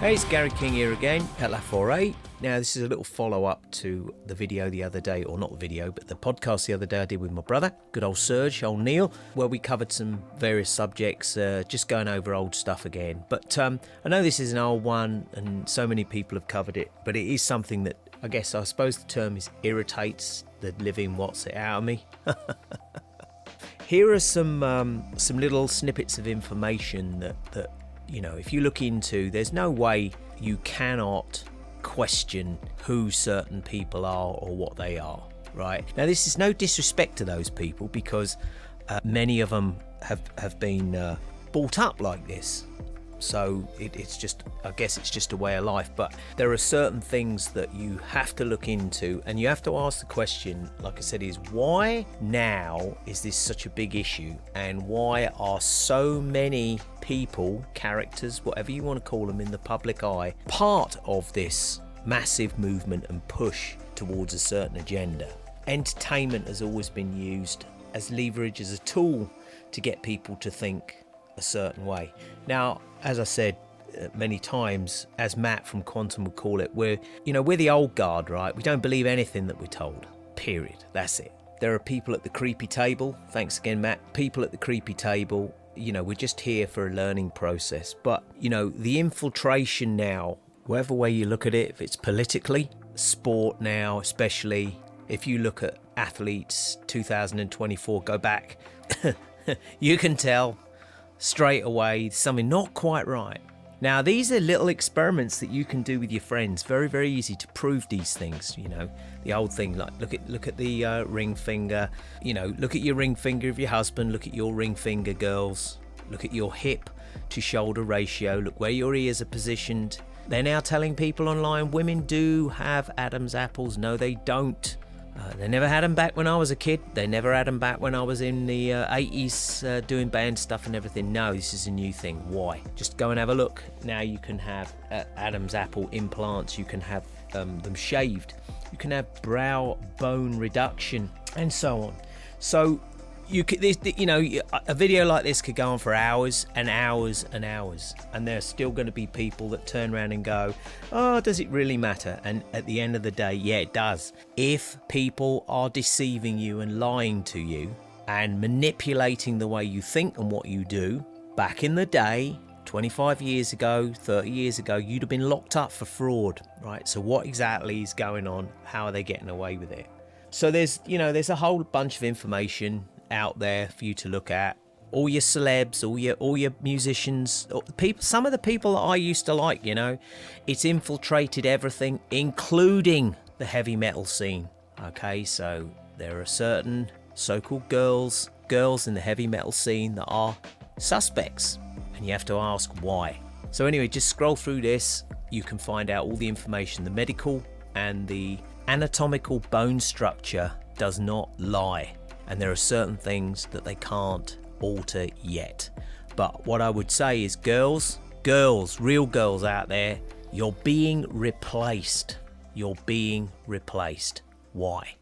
Hey, it's Gary King here again at La Foray. Now, this is a little follow-up to the video the other day, or not the video, but the podcast the other day I did with my brother, good old Serge, old Neil, where we covered some various subjects, just going over old stuff again. But I know this is an old one, and so many people have covered it, but it is something that, I suppose the term is irritates the living what's it out of me. Here are some little snippets of information that you know, if you look into, there's no way you cannot question who certain people are or what they are, right? Now, this is no disrespect to those people, because many of them have been brought up like this. So it's just, I guess it's just a way of life. But there are certain things that you have to look into, and you have to ask the question, like I said, is why now is this such a big issue, and why are so many people, characters, whatever you want to call them, in the public eye, part of this massive movement and push towards a certain agenda? Entertainment has always been used as leverage, as a tool to get people to think a certain way. Now, as I said many times, as Matt from Quantum would call it, we're the old guard, right? We don't believe anything that we're told, period. That's it. There are people at the creepy table, thanks again Matt, people at the creepy table, we're just here for a learning process. But the infiltration now, whatever way you look at it, if it's politically, sport now especially, if you look at athletes 2024, go back, you can tell straight away something not quite right. Now, these are little experiments that you can do with your friends. Very, very easy to prove these things. The old thing, like look at the ring finger. Look at your ring finger of your husband. Look at your ring finger, girls. Look at your hip to shoulder ratio. Look where your ears are positioned. They're now telling people online women do have Adam's apples. No, they don't. They never had them back when I was a kid. They never had them back when I was in the 80s doing band stuff and everything. No, this is a new thing. Why? Just go and have a look. Now you can have Adam's apple implants. You can have them shaved. You can have brow bone reduction and so on. So a video like this could go on for hours and hours and hours, and there's still going to be people that turn around and go, oh, does it really matter? And at the end of the day, yeah, it does. If people are deceiving you and lying to you and manipulating the way you think and what you do, back in the day, 25 years ago, 30 years ago, you'd have been locked up for fraud, right? So what exactly is going on? How are they getting away with it? So there's a whole bunch of information out there for you to look at. All your celebs, all your musicians, some of the people that I used to like, it's infiltrated everything, including the heavy metal scene. Okay, so there are certain so-called girls in the heavy metal scene that are suspects, and you have to ask why. So anyway, just scroll through this. You can find out all the information. The medical and the anatomical bone structure does not lie. And there are certain things that they can't alter yet. But what I would say is girls, real girls out there, you're being replaced. You're being replaced. Why?